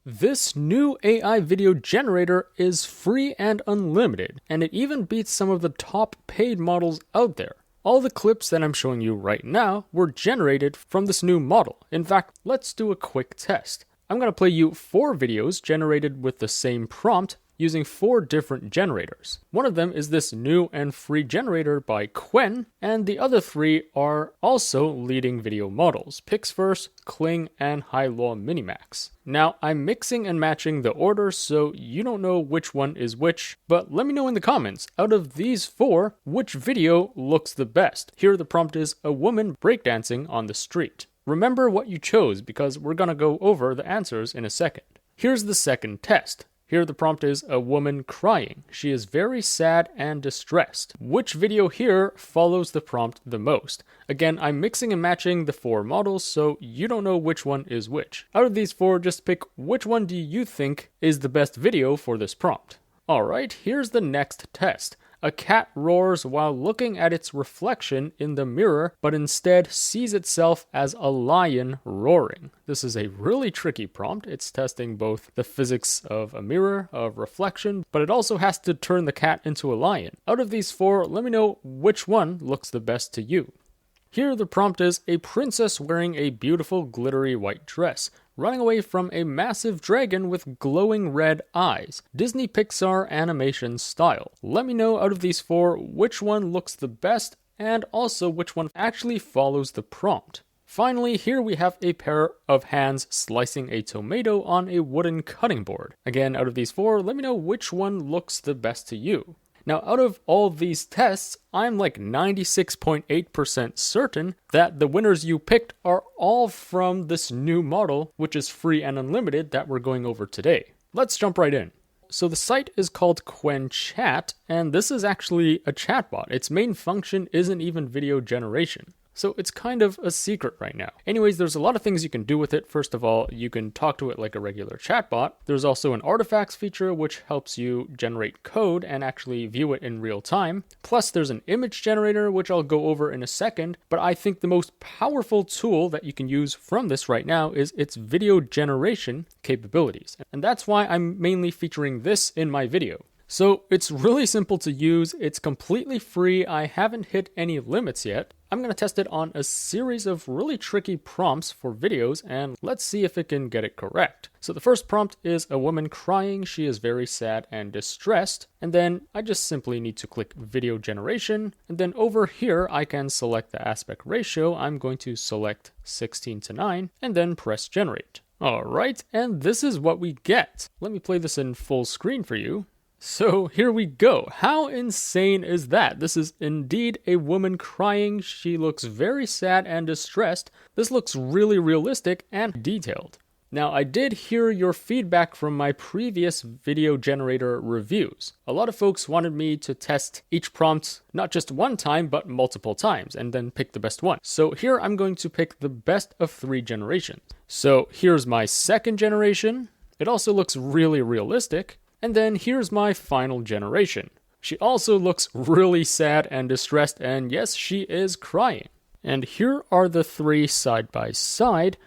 This new AI video generator is free and unlimited, and it even beats some of the top paid models out there. All the clips that I'm showing you right now were generated from this new model. In fact, let's do a quick test. I'm going to play you 4 videos generated with the same prompt using 4 different generators. One of them is this new and free generator by Qwen, and the other 3 are also leading video models, PixVerse, Kling, and Hailuo Minimax. Now, I'm mixing and matching the order so you don't know which one is which, but let me know in the comments, out of these 4, which video looks the best? Here the prompt is a woman breakdancing on the street. Remember what you chose because we're gonna go over the answers in a second. Here's the second test. Here the prompt is a woman crying. She is very sad and distressed. Which video here follows the prompt the most? Again, I'm mixing and matching the 4 models so you don't know which one is which. Out of these 4, just pick which one do you think is the best video for this prompt. Alright, here's the next test. A cat roars while looking at its reflection in the mirror, but instead sees itself as a lion roaring. This is a really tricky prompt. It's testing both the physics of a mirror, of reflection, but it also has to turn the cat into a lion. Out of these 4, let me know which one looks the best to you. Here the prompt is a princess wearing a beautiful glittery white dress, running away from a massive dragon with glowing red eyes, Disney Pixar animation style. Let me know out of these 4 which one looks the best and also which one actually follows the prompt. Finally, here we have a pair of hands slicing a tomato on a wooden cutting board. Again, out of these 4, let me know which one looks the best to you. Now, out of all these tests, I'm like 96.8% certain that the winners you picked are all from this new model, which is free and unlimited that we're going over today. Let's jump right in. So the site is called Qwen Chat, and this is actually a chatbot. Its main function isn't even video generation. So it's kind of a secret right now. Anyways, there's a lot of things you can do with it. First of all, you can talk to it like a regular chatbot. There's also an artifacts feature which helps you generate code and actually view it in real time. Plus there's an image generator, which I'll go over in a second. But I think the most powerful tool that you can use from this right now is its video generation capabilities. And that's why I'm mainly featuring this in my video. So it's really simple to use, it's completely free, I haven't hit any limits yet. I'm going to test it on a series of really tricky prompts for videos and let's see if it can get it correct. So the first prompt is a woman crying, she is very sad and distressed, and then I just simply need to click video generation, and then over here I can select the aspect ratio. I'm going to select 16:9 and then press generate. Alright, and this is what we get. Let me play this in full screen for you. So here we go. How insane is that? This is indeed a woman crying. She looks very sad and distressed. This looks really realistic and detailed. Now, I did hear your feedback from my previous video generator reviews. A lot of folks wanted me to test each prompt not just one time, but multiple times, and then pick the best one. So here I'm going to pick the best of 3 generations. So here's my second generation. It also looks really realistic. And then here's my final generation. She also looks really sad and distressed, and yes, she is crying. And here are the 3 side by side.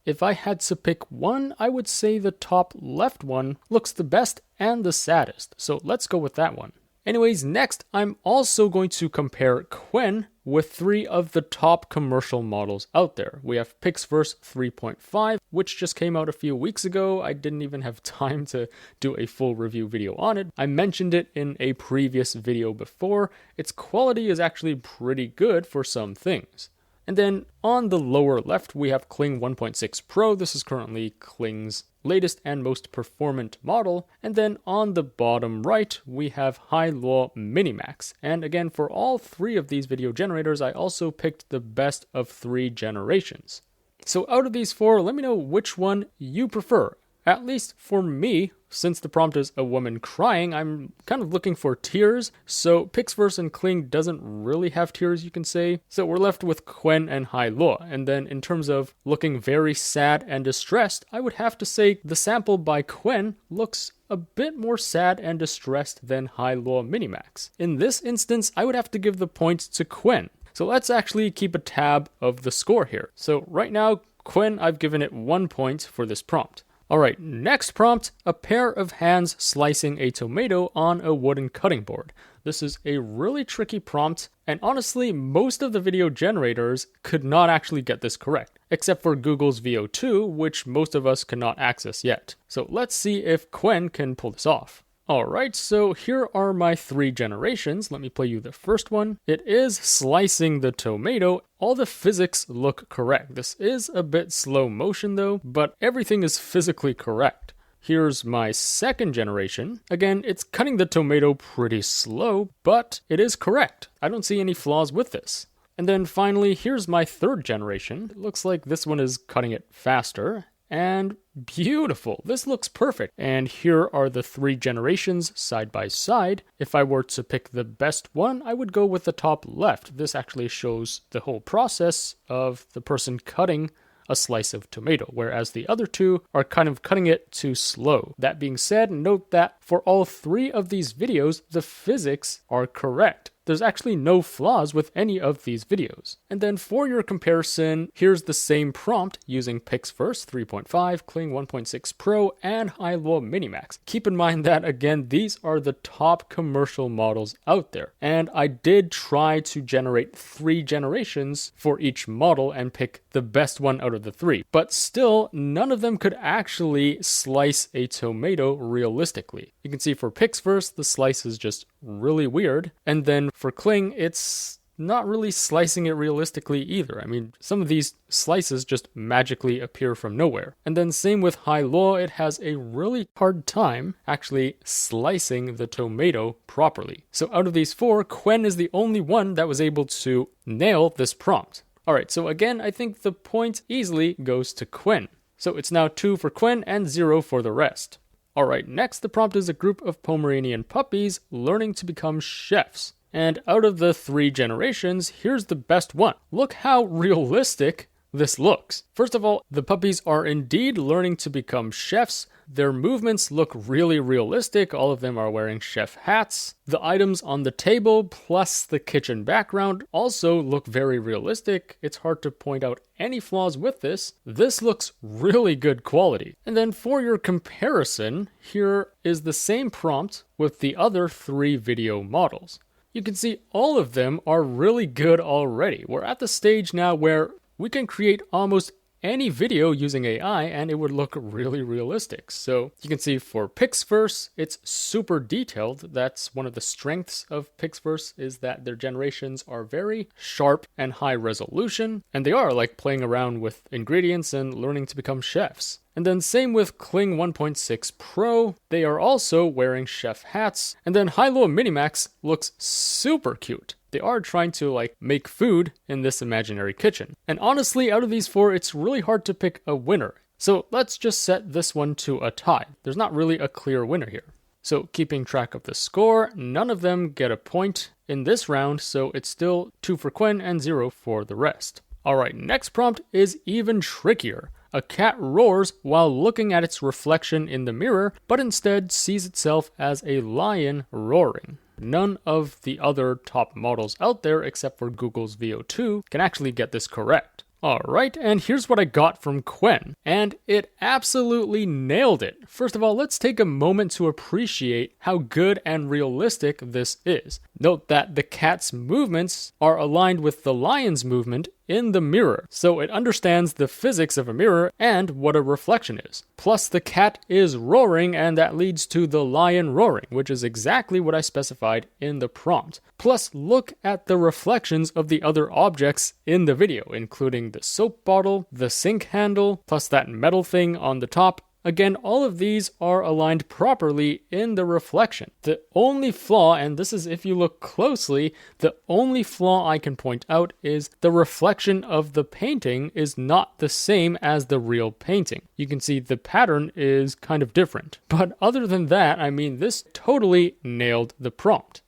If I had to pick one, I would say the top left one looks the best and the saddest. So let's go with that one. Anyways, next, I'm also going to compare Qwen with 3 of the top commercial models out there. We have PixVerse 3.5, which just came out a few weeks ago. I didn't even have time to do a full review video on it. I mentioned it in a previous video before. Its quality is actually pretty good for some things. And then on the lower left, we have Kling 1.6 Pro. This is currently Kling's latest and most performant model. And then on the bottom right, we have Hailuo Minimax. And again, for all 3 of these video generators, I also picked the best of 3 generations. So out of these 4, let me know which one you prefer. At least for me, since the prompt is a woman crying, I'm kind of looking for tears. So PixVerse and Kling doesn't really have tears, you can say. So we're left with Qwen and Hailuo. And then in terms of looking very sad and distressed, I would have to say the sample by Qwen looks a bit more sad and distressed than Hailuo Minimax. In this instance, I would have to give the point to Qwen. So let's actually keep a tab of the score here. So right now, Qwen, I've given it 1 point for this prompt. Alright, next prompt, a pair of hands slicing a tomato on a wooden cutting board. This is a really tricky prompt, and honestly, most of the video generators could not actually get this correct, except for Google's VO2, which most of us cannot access yet. So let's see if Qwen can pull this off. Alright, so here are my 3 generations. Let me play you the first one. It is slicing the tomato. All the physics look correct. This is a bit slow motion though, but everything is physically correct. Here's my second generation. Again, it's cutting the tomato pretty slow, but it is correct. I don't see any flaws with this. And then finally, here's my third generation. It looks like this one is cutting it faster. And beautiful. This looks perfect. And here are the 3 generations side by side. If I were to pick the best one, I would go with the top left. This actually shows the whole process of the person cutting a slice of tomato, whereas the other 2 are kind of cutting it too slow. That being said, note that for all 3 of these videos, the physics are correct. There's actually no flaws with any of these videos. And then for your comparison, here's the same prompt using PixVerse 3.5, Kling 1.6 Pro, and Hailuo Minimax. Keep in mind that, again, these are the top commercial models out there. And I did try to generate 3 generations for each model and pick the best one out of the 3. But still, none of them could actually slice a tomato realistically. You can see for PixVerse, the slice is just really weird. And then for Kling, it's not really slicing it realistically either. I mean, some of these slices just magically appear from nowhere. And then same with Hailuo, it has a really hard time actually slicing the tomato properly. So out of these 4, Qwen is the only one that was able to nail this prompt. Alright, so again, I think the point easily goes to Qwen. So it's now 2 for Qwen and 0 for the rest. Alright, next the prompt is a group of Pomeranian puppies learning to become chefs. And out of the 3 generations, here's the best one. Look how realistic this looks. First of all, the puppies are indeed learning to become chefs. Their movements look really realistic. All of them are wearing chef hats. The items on the table plus the kitchen background also look very realistic. It's hard to point out any flaws with this. This looks really good quality. And then for your comparison, here is the same prompt with the other 3 video models. You can see all of them are really good already. We're at the stage now where we can create almost any video using AI and it would look really realistic. So you can see for PixVerse, it's super detailed. That's one of the strengths of PixVerse, is that their generations are very sharp and high resolution. And they are like playing around with ingredients and learning to become chefs. And then same with Kling 1.6 Pro, they are also wearing chef hats. And then Hailuo Minimax looks super cute. They are trying to make food in this imaginary kitchen. And honestly, out of these 4, it's really hard to pick a winner. So let's just set this one to a tie. There's not really a clear winner here. So keeping track of the score, none of them get a point in this round, so it's still 2 for Qwen and 0 for the rest. Alright, next prompt is even trickier. A cat roars while looking at its reflection in the mirror, but instead sees itself as a lion roaring. None of the other top models out there, except for Google's VO2, can actually get this correct. Alright, and here's what I got from Qwen, and it absolutely nailed it. First of all, let's take a moment to appreciate how good and realistic this is. Note that the cat's movements are aligned with the lion's movement in the mirror, so it understands the physics of a mirror and what a reflection is. Plus, the cat is roaring, and that leads to the lion roaring, which is exactly what I specified in the prompt. Plus, look at the reflections of the other objects in the video, including the soap bottle, the sink handle, plus that metal thing on the top. Again, all of these are aligned properly in the reflection. The only flaw, and this is if you look closely, the only flaw I can point out is the reflection of the painting is not the same as the real painting. You can see the pattern is kind of different. But other than that, I mean, this totally nailed the prompt.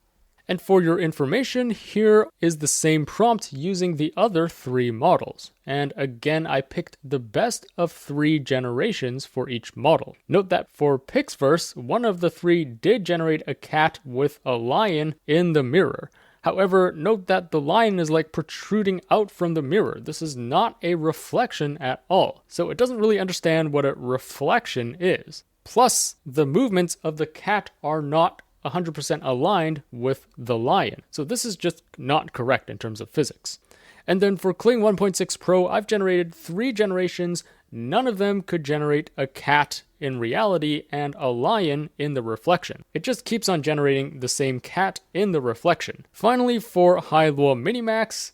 And for your information, here is the same prompt using the other 3 models. And again, I picked the best of 3 generations for each model. Note that for PixVerse, one of the 3 did generate a cat with a lion in the mirror. However, note that the lion is like protruding out from the mirror. This is not a reflection at all. So it doesn't really understand what a reflection is. Plus, the movements of the cat are not 100% aligned with the lion. So this is just not correct in terms of physics. And then for Kling 1.6 Pro, I've generated 3 generations. None of them could generate a cat in reality and a lion in the reflection. It just keeps on generating the same cat in the reflection. Finally, for Hailuo Minimax,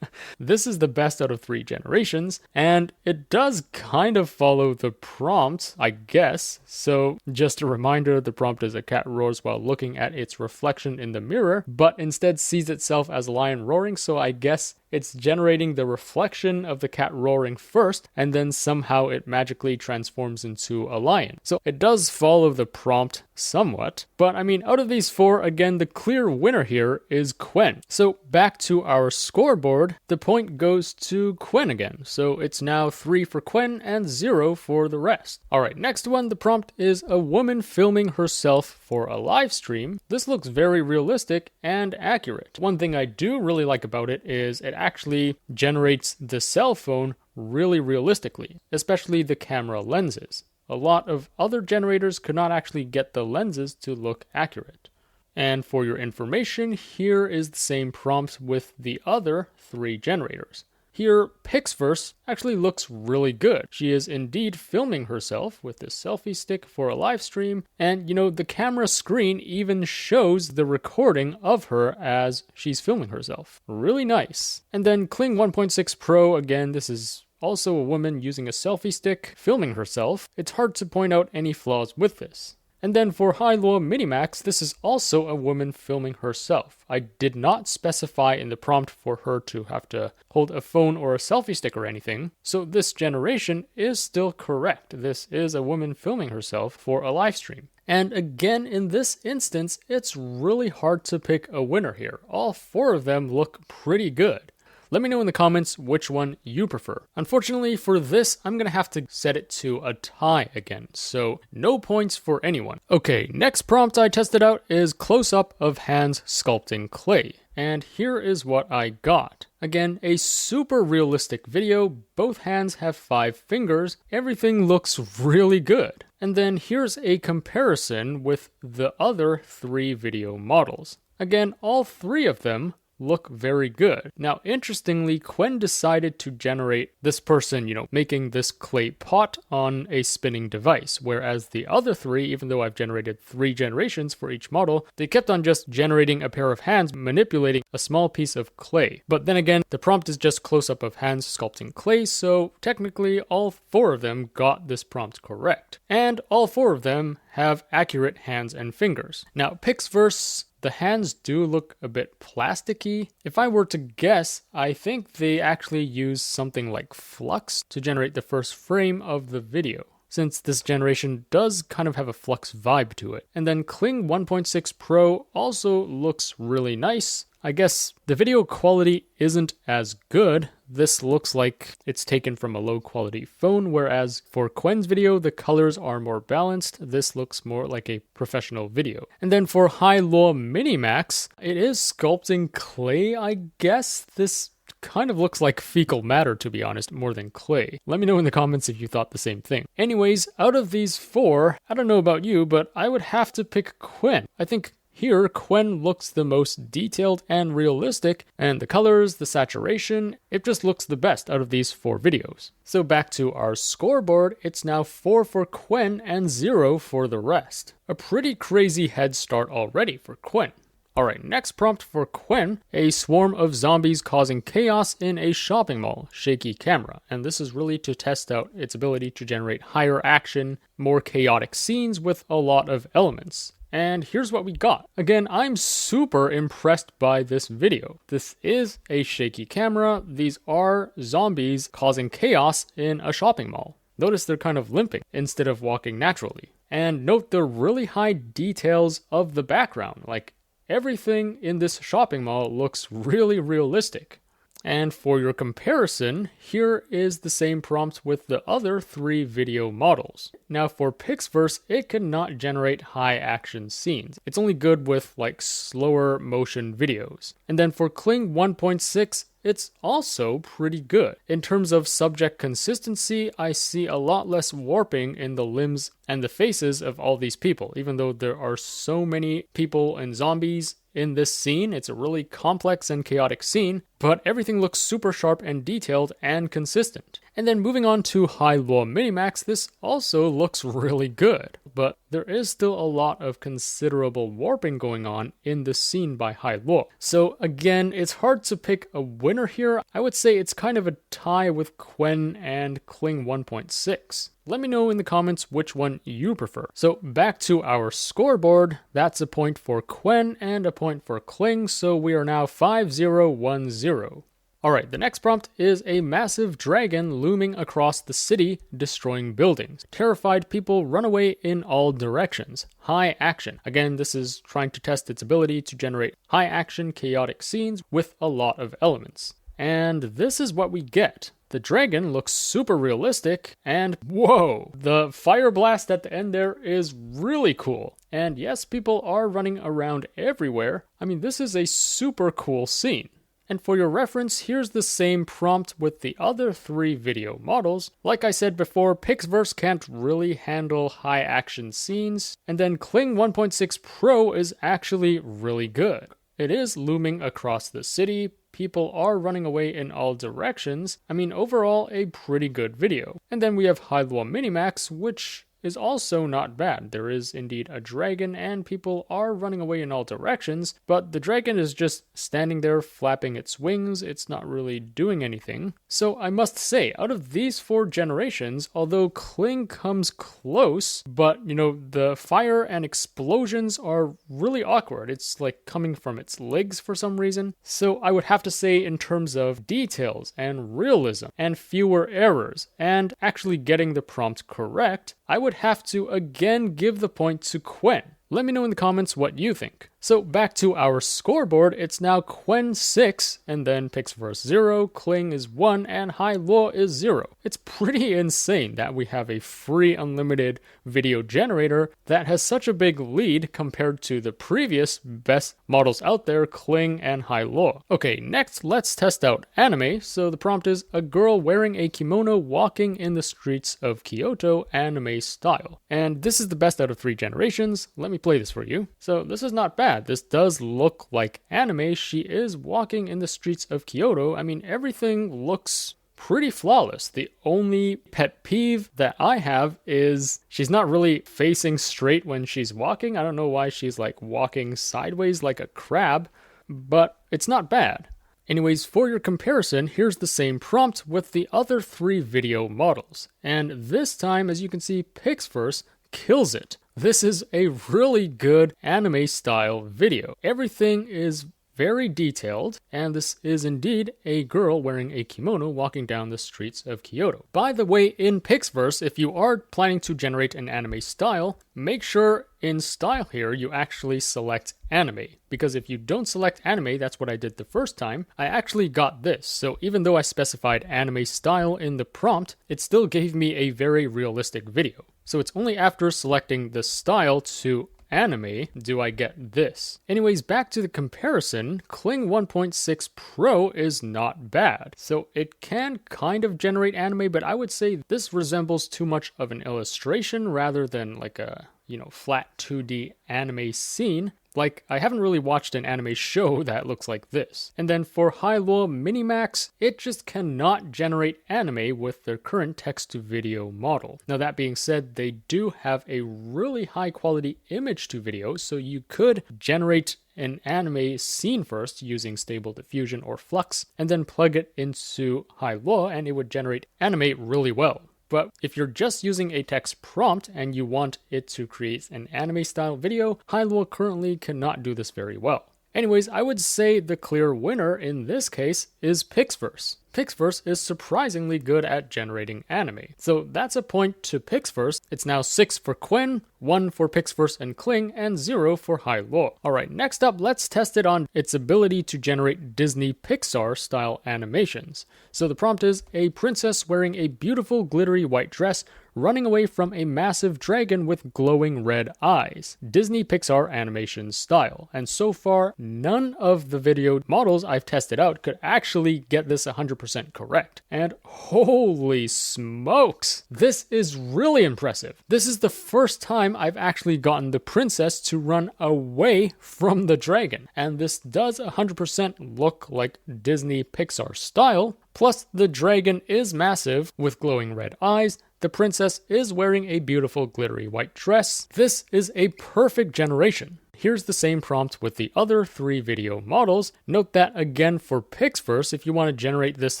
this is the best out of 3 generations, and it does kind of follow the prompt, I guess. So just a reminder, the prompt is a cat roars while looking at its reflection in the mirror, but instead sees itself as a lion roaring, so I guess it's generating the reflection of the cat roaring first, and then somehow it magically transforms into a lion. So it does follow the prompt somewhat, but I mean, out of these 4, again, the clear winner here is Qwen. So back to our scoreboard, the point goes to Qwen again. So it's now 3 for Qwen and 0 for the rest. All right, next one, the prompt is a woman filming herself for a live stream. This looks very realistic and accurate. One thing I do really like about it is it actually generates the cell phone really realistically, especially the camera lenses. A lot of other generators could not actually get the lenses to look accurate. And for your information, here is the same prompt with the other 3 generators. Here, PixVerse actually looks really good. She is indeed filming herself with this selfie stick for a live stream, and the camera screen even shows the recording of her as she's filming herself. Really nice. And then Kling 1.6 Pro, again, this is also a woman using a selfie stick filming herself. It's hard to point out any flaws with this. And then for Hailuo Minimax, this is also a woman filming herself. I did not specify in the prompt for her to have to hold a phone or a selfie stick or anything, so this generation is still correct. This is a woman filming herself for a live stream. And again, in this instance, it's really hard to pick a winner here. All 4 of them look pretty good. Let me know in the comments which one you prefer. Unfortunately for this, I'm going to have to set it to a tie again, so no points for anyone. Okay, next prompt I tested out is close-up of hands sculpting clay. And here is what I got. Again, a super realistic video. Both hands have 5 fingers. Everything looks really good. And then here's a comparison with the other 3 video models. Again, all 3 of them look very good. Now, interestingly, Qwen decided to generate this person, making this clay pot on a spinning device, whereas the other 3, even though I've generated 3 generations for each model, they kept on just generating a pair of hands manipulating a small piece of clay. But then again, the prompt is just close-up of hands sculpting clay, so technically all 4 of them got this prompt correct. And all 4 of them have accurate hands and fingers. Now, PixVerse, the hands do look a bit plasticky. If I were to guess, I think they actually use something like flux to generate the first frame of the video, since this generation does kind of have a flux vibe to it. And then Kling 1.6 Pro also looks really nice. I guess the video quality isn't as good. This looks like it's taken from a low quality phone, whereas for Qwen's video, the colors are more balanced. This looks more like a professional video. And then for Hailuo Minimax, it is sculpting clay, I guess. This kind of looks like fecal matter, to be honest, more than clay. Let me know in the comments if you thought the same thing. Anyways, out of these 4, I don't know about you, but I would have to pick Qwen. I think here, Qwen looks the most detailed and realistic, and the colors, the saturation, it just looks the best out of these 4 videos. So back to our scoreboard, it's now 4 for Qwen and 0 for the rest. A pretty crazy head start already for Qwen. Alright, next prompt for Qwen, a swarm of zombies causing chaos in a shopping mall, shaky camera. And this is really to test out its ability to generate higher action, more chaotic scenes with a lot of elements. And here's what we got. Again, I'm super impressed by this video. This is a shaky camera. These are zombies causing chaos in a shopping mall. Notice they're kind of limping instead of walking naturally. And note the really high details of the background. Like, everything in this shopping mall looks really realistic. And for your comparison, here is the same prompt with the other 3 video models. Now for PixVerse, it cannot generate high action scenes. It's only good with like slower motion videos. And then for Kling 1.6, it's also pretty good. In terms of subject consistency, I see a lot less warping in the limbs and the faces of all these people. Even though there are so many people and zombies in this scene, it's a really complex and chaotic scene, but everything looks super sharp and detailed and consistent. And then moving on to Hailuo Minimax, this also looks really good, but there is still a lot of considerable warping going on in the scene by Hailuo. So again, it's hard to pick a winner here. I would say it's kind of a tie with Qwen and Kling 1.6. Let me know in the comments which one you prefer. So back to our scoreboard, that's a point for Qwen and a point for Kling, so we are now 5-0-1-0. Alright, the next prompt is a massive dragon looming across the city, destroying buildings. Terrified people run away in all directions. High action. Again, this is trying to test its ability to generate high action, chaotic scenes with a lot of elements. And this is what we get. The dragon looks super realistic, and whoa, the fire blast at the end there is really cool. And yes, people are running around everywhere. I mean, this is a super cool scene. And for your reference, here's the same prompt with the other 3 video models. Like I said before, PixVerse can't really handle high action scenes, and then Kling 1.6 Pro is actually really good. It is looming across the city, people are running away in all directions. I mean, overall, a pretty good video. And then we have Hailuo Minimax, which is also not bad. There is indeed a dragon and people are running away in all directions, but the dragon is just standing there flapping its wings. It's not really doing anything. So I must say, out of these 4 generations, although Kling comes close, but the fire and explosions are really awkward. It's like coming from its legs for some reason. So I would have to say, in terms of details and realism and fewer errors and actually getting the prompt correct, I would have to again give the point to Qwen. Let me know in the comments what you think. So back to our scoreboard, it's now Qwen 6, and then PixVerse 0, Kling is 1, and Hailuo is 0. It's pretty insane that we have a free unlimited video generator that has such a big lead compared to the previous best models out there, Kling and Hailuo. Okay, next let's test out anime. So the prompt is a girl wearing a kimono walking in the streets of Kyoto anime style. And this is the best out of 3 generations. Let me play this for you. So this is not bad. This does look like anime. She is walking in the streets of Kyoto. I mean, everything looks pretty flawless. The only pet peeve that I have is she's not really facing straight when she's walking. I don't know why she's like walking sideways like a crab, but it's not bad. Anyways, for your comparison, here's the same prompt with the other 3 video models. And this time, as you can see, PixVerse kills it. This is a really good anime style video. Everything is very detailed, and this is indeed a girl wearing a kimono walking down the streets of Kyoto. By the way, in PixVerse, if you are planning to generate an anime style, make sure in style here you actually select anime, because if you don't select anime, that's what I did the first time, I actually got this. So even though I specified anime style in the prompt, it still gave me a very realistic video. So it's only after selecting the style to anime do I get this. Anyways, back to the comparison, Kling 1.6 Pro is not bad. So it can kind of generate anime, but I would say this resembles too much of an illustration rather than like a, flat 2D anime scene. Like, I haven't really watched an anime show that looks like this. And then for Hailuo Minimax, it just cannot generate anime with their current text-to-video model. Now that being said, they do have a really high-quality image-to-video, so you could generate an anime scene first using Stable Diffusion or Flux, and then plug it into Hailuo, and it would generate anime really well. But if you're just using a text prompt and you want it to create an anime style video, Hailuo currently cannot do this very well. Anyways, I would say the clear winner in this case is PixVerse. PixVerse is surprisingly good at generating anime. So that's a point to PixVerse. It's now 6 for Qwen, 1 for PixVerse and Kling, and 0 for Hailuo. Alright, next up, let's test it on its ability to generate Disney Pixar style animations. So the prompt is a princess wearing a beautiful glittery white dress running away from a massive dragon with glowing red eyes. Disney Pixar animation style. And so far, none of the video models I've tested out could actually get this 100% correct. And holy smokes! This is really impressive. This is the first time I've actually gotten the princess to run away from the dragon. And this does 100% look like Disney Pixar style. Plus, the dragon is massive with glowing red eyes. The princess is wearing a beautiful glittery white dress. This is a perfect generation. Here's the same prompt with the other 3 video models. Note that again for PixVerse, if you want to generate this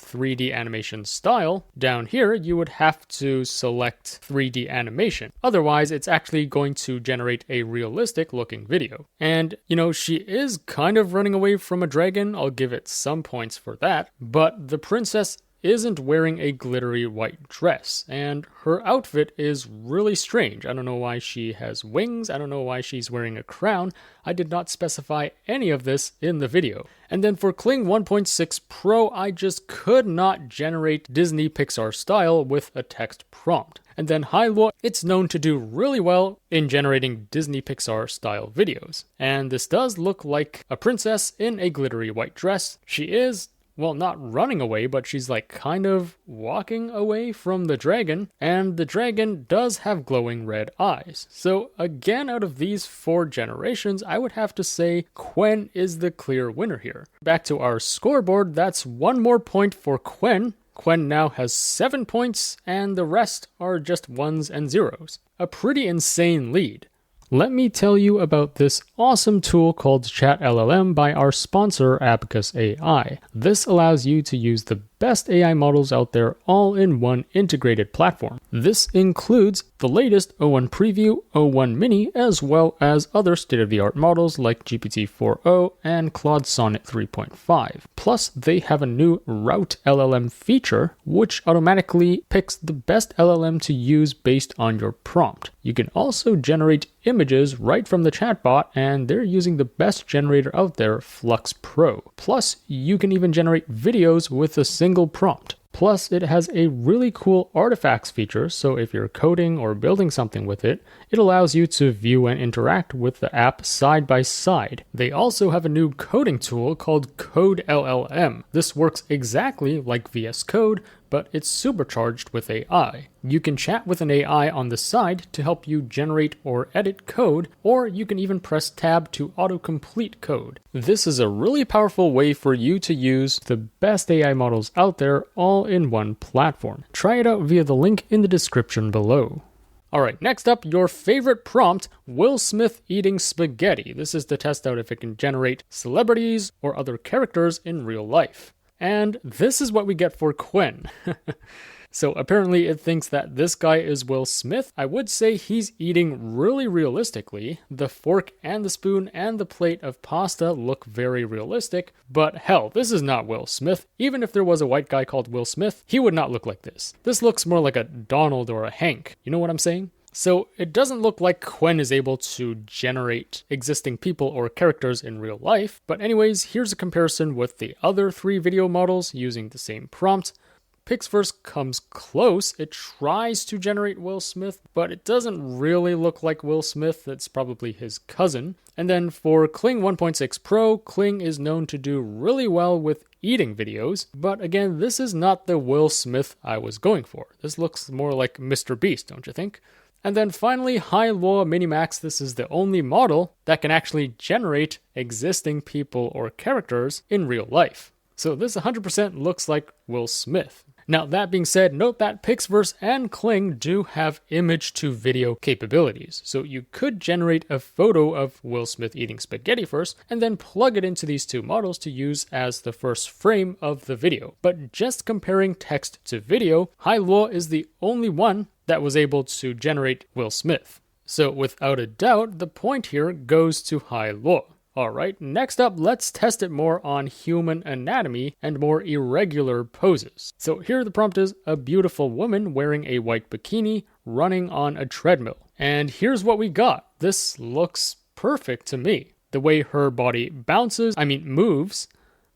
3D animation style, down here you would have to select 3D animation. Otherwise, it's actually going to generate a realistic looking video. And, you know, she is kind of running away from a dragon. I'll give it some points for that. But the princess isn't wearing a glittery white dress, and her outfit is really strange. I don't know why she has wings, I don't know why she's wearing a crown. I did not specify any of this in the video. And then for Kling 1.6 Pro, I just could not generate Disney Pixar style with a text prompt. And then Hailuo, it's known to do really well in generating Disney Pixar style videos. And this does look like a princess in a glittery white dress. She is, well, not running away, but she's like kind of walking away from the dragon, and the dragon does have glowing red eyes. So again, out of these 4 generations, I would have to say Qwen is the clear winner here. Back to our scoreboard, that's 1 more point for Qwen. Qwen now has 7 points, and the rest are just 1s and 0s. A pretty insane lead. Let me tell you about this awesome tool called Chat LLM by our sponsor Abacus AI. This allows you to use the best AI models out there all in one integrated platform. This includes the latest O1 Preview, O1 Mini, as well as other state-of-the-art models like GPT-4o and Claude Sonnet 3.5. Plus, they have a new Route LLM feature, which automatically picks the best LLM to use based on your prompt. You can also generate images right from the chatbot, and they're using the best generator out there, Flux Pro. Plus, you can even generate videos with a single prompt. Plus, it has a really cool artifacts feature, so if you're coding or building something with it, it allows you to view and interact with the app side by side. They also have a new coding tool called Code LLM. This works exactly like VS Code, but it's supercharged with AI. You can chat with an AI on the side to help you generate or edit code, or you can even press tab to autocomplete code. This is a really powerful way for you to use the best AI models out there all in one platform. Try it out via the link in the description below. Alright, next up, your favorite prompt, Will Smith eating spaghetti. This is to test out if it can generate celebrities or other characters in real life. And this is what we get for Qwen. So apparently it thinks that this guy is Will Smith. I would say he's eating really realistically. The fork and the spoon and the plate of pasta look very realistic, but hell, this is not Will Smith. Even if there was a white guy called Will Smith, he would not look like this. This looks more like a Donald or a Hank. You know what I'm saying? So it doesn't look like Qwen is able to generate existing people or characters in real life. But anyways, here's a comparison with the other 3 video models using the same prompt. PixVerse comes close. It tries to generate Will Smith, but it doesn't really look like Will Smith. That's probably his cousin. And then for Kling 1.6 Pro, Kling is known to do really well with eating videos. But again, this is not the Will Smith I was going for. This looks more like Mr. Beast, don't you think? And then finally, Hailuo Minimax. This is the only model that can actually generate existing people or characters in real life. So this 100% looks like Will Smith. Now, that being said, note that PixVerse and Kling do have image-to-video capabilities. So you could generate a photo of Will Smith eating spaghetti first, and then plug it into these 2 models to use as the first frame of the video. But just comparing text to video, Hailuo is the only one that was able to generate Will Smith. So without a doubt, the point here goes to Hailuo. Alright, next up, let's test it more on human anatomy and more irregular poses. So here the prompt is a beautiful woman wearing a white bikini running on a treadmill. And here's what we got. This looks perfect to me. The way her body moves,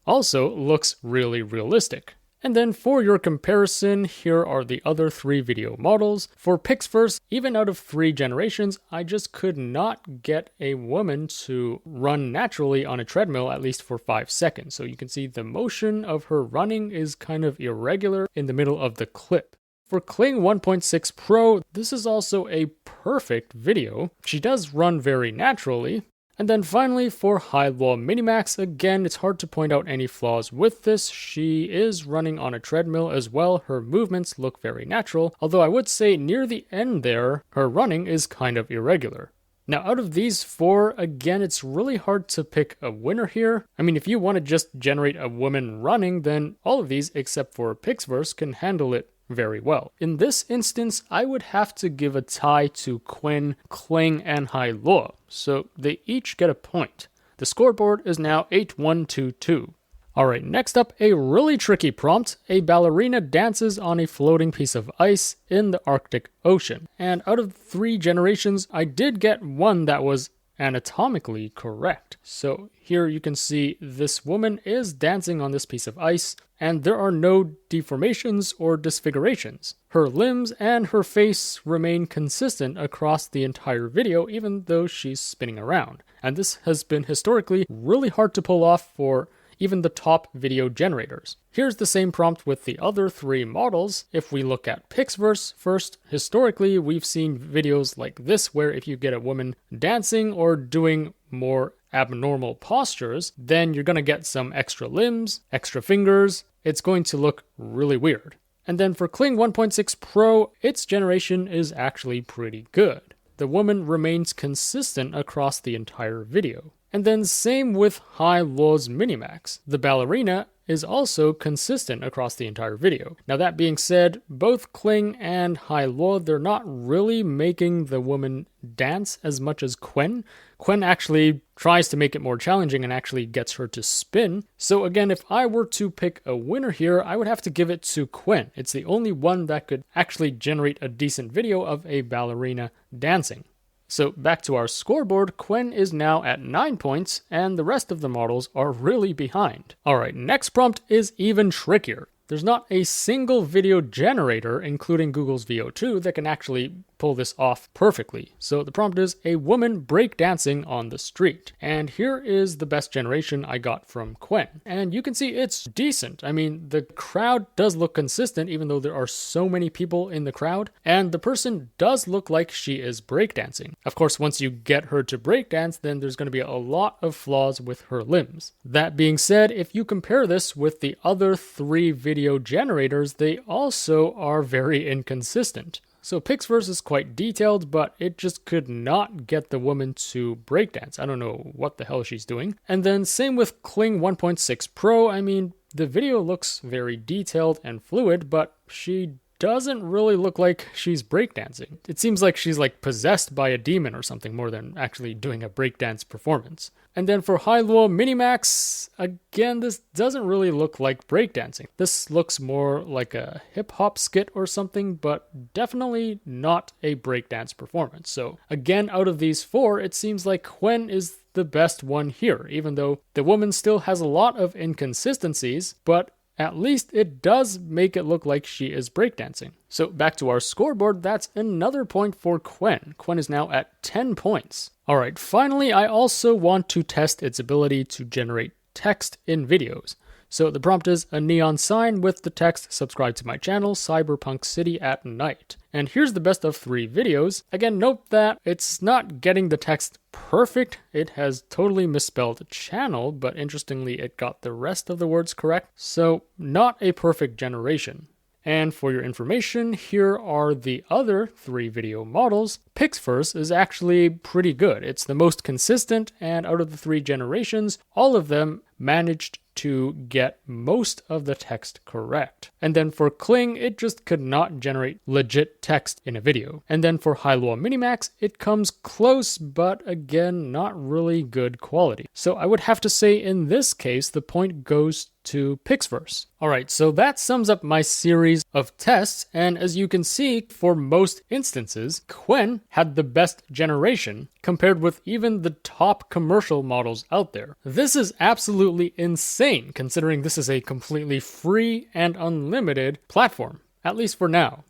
also looks really realistic. And then for your comparison, here are the other 3 video models. For PixVerse, even out of 3 generations, I just could not get a woman to run naturally on a treadmill, at least for 5 seconds. So you can see the motion of her running is kind of irregular in the middle of the clip. For Kling 1.6 Pro, this is also a perfect video. She does run very naturally. And then finally for Hailuo Minimax, again, it's hard to point out any flaws with this. She is running on a treadmill as well. Her movements look very natural, although I would say near the end there, her running is kind of irregular. Now out of these 4, again, it's really hard to pick a winner here. I mean, if you want to just generate a woman running, then all of these except for PixVerse can handle it very well. In this instance, I would have to give a tie to Qwen, Kling, and Hailuo, so they each get a point. The scoreboard is now 8-1-2-2. Alright, next up, a really tricky prompt. A ballerina dances on a floating piece of ice in the Arctic Ocean. And out of 3 generations, I did get one that was anatomically correct. So here you can see this woman is dancing on this piece of ice, and there are no deformations or disfigurations. Her limbs and her face remain consistent across the entire video, even though she's spinning around. And this has been historically really hard to pull off for even the top video generators. Here's the same prompt with the other 3 models. If we look at PixVerse first, historically we've seen videos like this where if you get a woman dancing or doing more abnormal postures, then you're going to get some extra limbs, extra fingers. It's going to look really weird. And then for Kling 1.6 Pro, its generation is actually pretty good. The woman remains consistent across the entire video. And then same with Hailuo's Minimax. The ballerina is also consistent across the entire video. Now that being said, both Kling and Hailuo, they're not really making the woman dance as much as Qwen. Qwen actually tries to make it more challenging and actually gets her to spin. So again, if I were to pick a winner here, I would have to give it to Qwen. It's the only one that could actually generate a decent video of a ballerina dancing. So back to our scoreboard, Qwen is now at 9 points, and the rest of the models are really behind. Alright, next prompt is even trickier. There's not a single video generator, including Google's VO2, that can actually pull this off perfectly. So the prompt is a woman breakdancing on the street. And here is the best generation I got from Qwen. And you can see it's decent. I mean, the crowd does look consistent even though there are so many people in the crowd. And the person does look like she is breakdancing. Of course, once you get her to breakdance, then there's going to be a lot of flaws with her limbs. That being said, if you compare this with the other 3 video generators, they also are very inconsistent. So PixVerse is quite detailed, but it just could not get the woman to breakdance. I don't know what the hell she's doing. And then same with Kling 1.6 Pro. I mean, the video looks very detailed and fluid, but she doesn't really look like she's breakdancing. It seems like she's like possessed by a demon or something more than actually doing a breakdance performance. And then for Hailuo Minimax, again, this doesn't really look like breakdancing. This looks more like a hip-hop skit or something, but definitely not a breakdance performance. So again, out of these 4, it seems like Qwen is the best one here, even though the woman still has a lot of inconsistencies, but at least it does make it look like she is breakdancing. So back to our scoreboard, that's another point for Qwen. Qwen is now at 10 points. Alright, finally, I also want to test its ability to generate text in videos. So the prompt is a neon sign with the text, subscribe to my channel, Cyberpunk City at night. And here's the best of 3 videos. Again, note that it's not getting the text perfect. It has totally misspelled channel, but interestingly, it got the rest of the words correct. So not a perfect generation. And for your information, here are the other 3 video models. PixVerse is actually pretty good. It's the most consistent, and out of the 3 generations, all of them managed to get most of the text correct. And then for Kling, it just could not generate legit text in a video. And then for Hailuo Minimax, it comes close, but again, not really good quality. So I would have to say in this case, the point goes to PixVerse. Alright, so that sums up my series of tests, and as you can see, for most instances, Qwen had the best generation compared with even the top commercial models out there. This is absolutely insane, considering this is a completely free and unlimited platform, at least for now.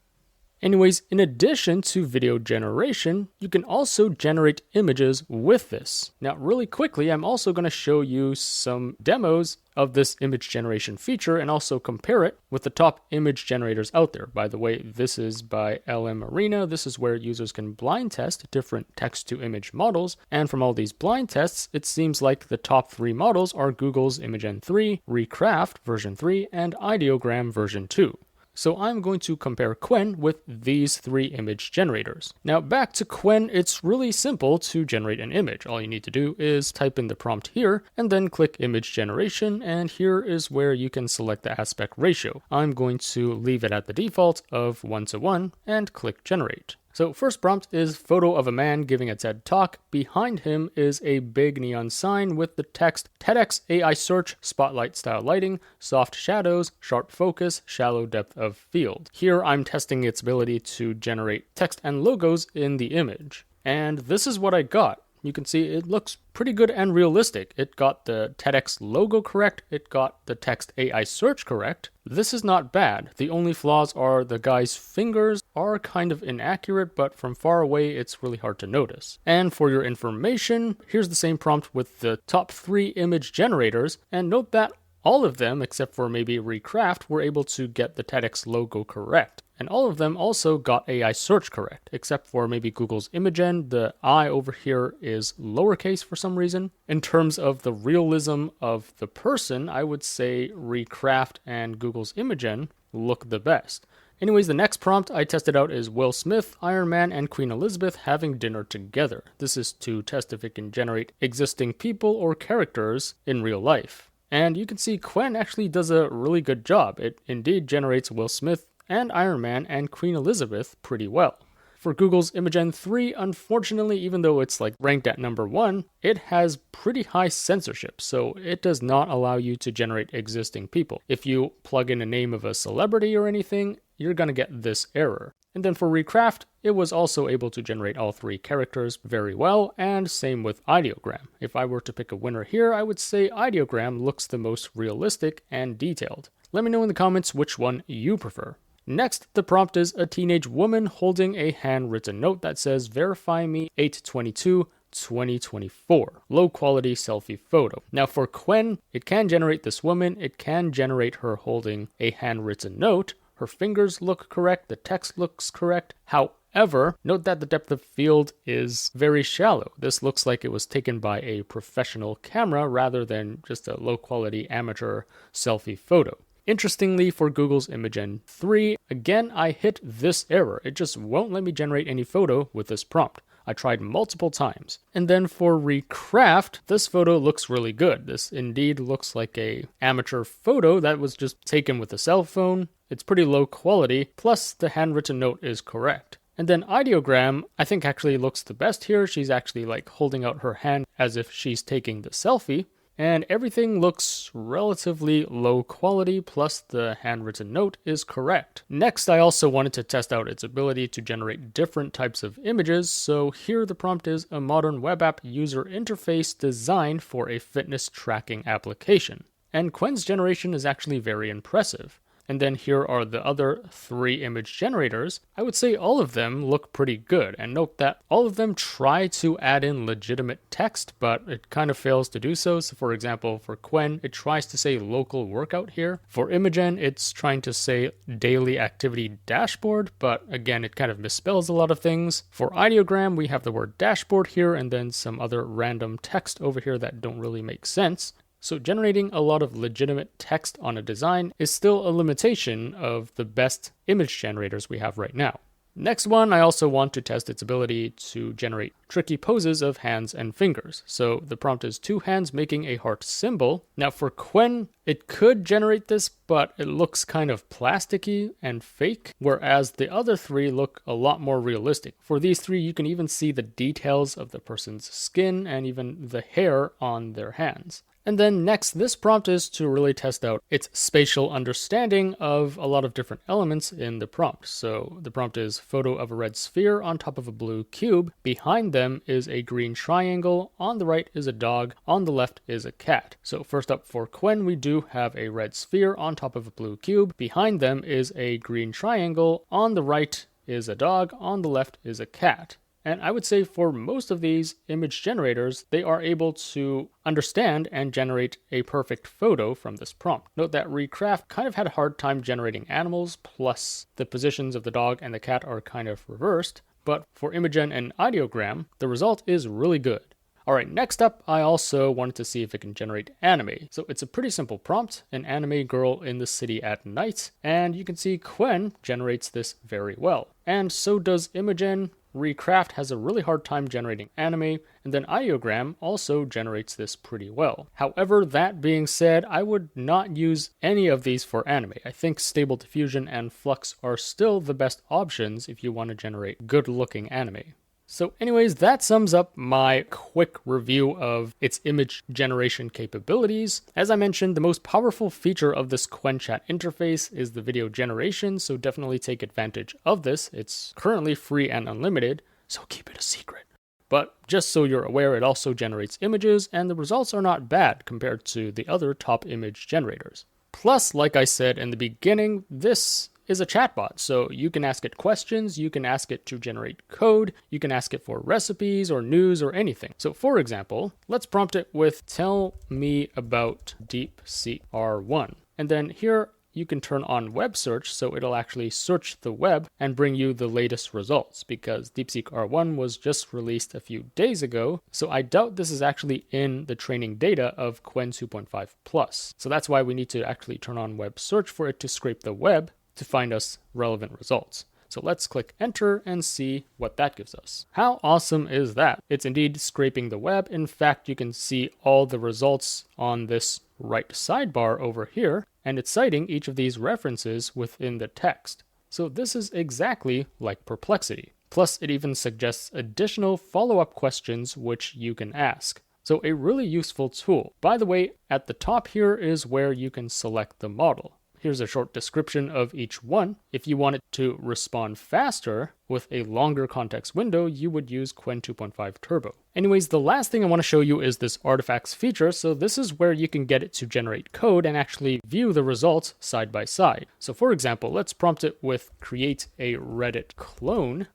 Anyways, in addition to video generation, you can also generate images with this. Now, really quickly, I'm also going to show you some demos of this image generation feature and also compare it with the top image generators out there. By the way, this is by LM Arena. This is where users can blind test different text-to-image models. And from all these blind tests, it seems like the top 3 models are Google's Imagen 3, Recraft version 3, and Ideogram version 2. So I'm going to compare Qwen with these 3 image generators. Now back to Qwen, it's really simple to generate an image. All you need to do is type in the prompt here and then click image generation, and here is where you can select the aspect ratio. I'm going to leave it at the default of 1:1 and click generate. So first prompt is photo of a man giving a TED talk. Behind him is a big neon sign with the text TEDx AI search, spotlight style lighting, soft shadows, sharp focus, shallow depth of field. Here I'm testing its ability to generate text and logos in the image. And this is what I got. You can see it looks pretty good and realistic. It got the TEDx logo correct. It got the text AI search correct. This is not bad. The only flaws are the guy's fingers are kind of inaccurate, but from far away, it's really hard to notice. And for your information, here's the same prompt with the top 3 image generators. And note that all of them, except for maybe Recraft, were able to get the TEDx logo correct. And all of them also got AI search correct, except for maybe Google's Imagen. The I over here is lowercase for some reason. In terms of the realism of the person, I would say Recraft and Google's Imagen look the best. Anyways, the next prompt I tested out is Will Smith, Iron Man, and Queen Elizabeth having dinner together. This is to test if it can generate existing people or characters in real life. And you can see Qwen actually does a really good job. It indeed generates Will Smith and Iron Man and Queen Elizabeth pretty well. For Google's Imagen 3, unfortunately, even though it's like ranked at number 1, it has pretty high censorship, so it does not allow you to generate existing people. If you plug in a name of a celebrity or anything, you're gonna get this error. And then for Recraft, it was also able to generate all 3 characters very well, and same with Ideogram. If I were to pick a winner here, I would say Ideogram looks the most realistic and detailed. Let me know in the comments which one you prefer. Next, the prompt is a teenage woman holding a handwritten note that says, "Verify me 8/22/2024. Low quality selfie photo." Now for Qwen, it can generate this woman, it can generate her holding a handwritten note. Her fingers look correct, the text looks correct. However, note that the depth of field is very shallow. This looks like it was taken by a professional camera rather than just a low quality amateur selfie photo. Interestingly, for Google's Imagen 3, again, I hit this error. It just won't let me generate any photo with this prompt. I tried multiple times. And then for Recraft, this photo looks really good. This indeed looks like a amateur photo that was just taken with a cell phone. It's pretty low quality, plus the handwritten note is correct. And then Ideogram, I think actually looks the best here. She's actually like holding out her hand as if she's taking the selfie. And everything looks relatively low quality, plus the handwritten note is correct. Next, I also wanted to test out its ability to generate different types of images, so here the prompt is a modern web app user interface designed for a fitness tracking application. And Qwen's generation is actually very impressive. And then here are the other 3 image generators. I would say all of them look pretty good, and note that all of them try to add in legitimate text, but it kind of fails to do so. So for example, for Qwen, it tries to say local workout here. For Imagen, it's trying to say daily activity dashboard, but again, it kind of misspells a lot of things. For Ideogram, we have the word dashboard here, and then some other random text over here that don't really make sense. So generating a lot of legitimate text on a design is still a limitation of the best image generators we have right now. Next one, I also want to test its ability to generate tricky poses of hands and fingers. So the prompt is 2 hands making a heart symbol. Now for Qwen, it could generate this, but it looks kind of plasticky and fake, whereas the other 3 look a lot more realistic. For these 3, you can even see the details of the person's skin and even the hair on their hands. And then next, this prompt is to really test out its spatial understanding of a lot of different elements in the prompt. So the prompt is photo of a red sphere on top of a blue cube. Behind them is a green triangle. On the right is a dog. On the left is a cat. So first up for Qwen, we do have a red sphere on top of a blue cube. Behind them is a green triangle. On the right is a dog. On the left is a cat. And I would say for most of these image generators, they are able to understand and generate a perfect photo from this prompt. Note that Recraft kind of had a hard time generating animals, plus the positions of the dog and the cat are kind of reversed. But for Imagen and Ideogram, the result is really good. Alright, next up, I also wanted to see if it can generate anime. So it's a pretty simple prompt, an anime girl in the city at night, and you can see Qwen generates this very well. And so does Imagen. Recraft has a really hard time generating anime, and then Ideogram also generates this pretty well. However, that being said, I would not use any of these for anime. I think Stable Diffusion and Flux are still the best options if you want to generate good-looking anime. So anyways, that sums up my quick review of its image generation capabilities. As I mentioned, the most powerful feature of this Qwen Chat interface is the video generation, so definitely take advantage of this. It's currently free and unlimited, so keep it a secret. But just so you're aware, it also generates images, and the results are not bad compared to the other top image generators. Plus, like I said in the beginning, this is a chatbot, so you can ask it questions, you can ask it to generate code, you can ask it for recipes or news or anything. So for example, let's prompt it with tell me about DeepSeek R1. And then here you can turn on web search, so it'll actually search the web and bring you the latest results, because DeepSeek R1 was just released a few days ago, so I doubt this is actually in the training data of Qwen 2.5 Plus. So that's why we need to actually turn on web search for it to scrape the web to find us relevant results. So let's click enter and see what that gives us. How awesome is that? It's indeed scraping the web. In fact, you can see all the results on this right sidebar over here, and it's citing each of these references within the text. So this is exactly like Perplexity. Plus, it even suggests additional follow-up questions which you can ask. So a really useful tool. By the way, at the top here is where you can select the model. Here's a short description of each one. If you want it to respond faster with a longer context window, you would use Qwen 2.5 Turbo. Anyways, the last thing I want to show you is this artifacts feature. So this is where you can get it to generate code and actually view the results side by side. So for example, let's prompt it with create a Reddit clone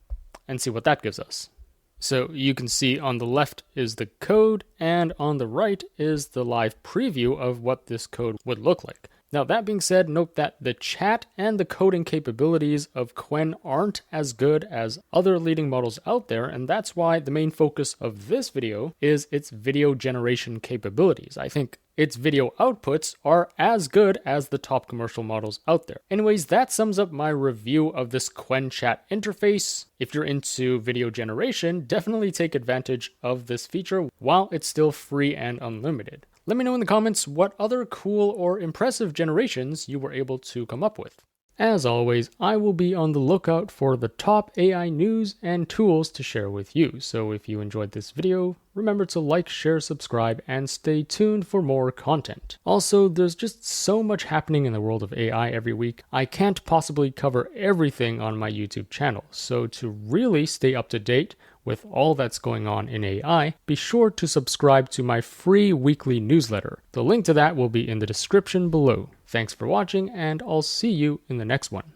and see what that gives us. So you can see on the left is the code, and on the right is the live preview of what this code would look like. Now, that being said, note that the chat and the coding capabilities of Qwen aren't as good as other leading models out there, and that's why the main focus of this video is its video generation capabilities. I think its video outputs are as good as the top commercial models out there. Anyways, that sums up my review of this Qwen Chat interface. If you're into video generation, definitely take advantage of this feature while it's still free and unlimited. Let me know in the comments what other cool or impressive generations you were able to come up with. As always, I will be on the lookout for the top AI news and tools to share with you. So if you enjoyed this video, remember to like, share, subscribe, and stay tuned for more content. Also, there's just so much happening in the world of AI every week. I can't possibly cover everything on my YouTube channel. So to really stay up to date with all that's going on in AI, be sure to subscribe to my free weekly newsletter. The link to that will be in the description below. Thanks for watching, and I'll see you in the next one.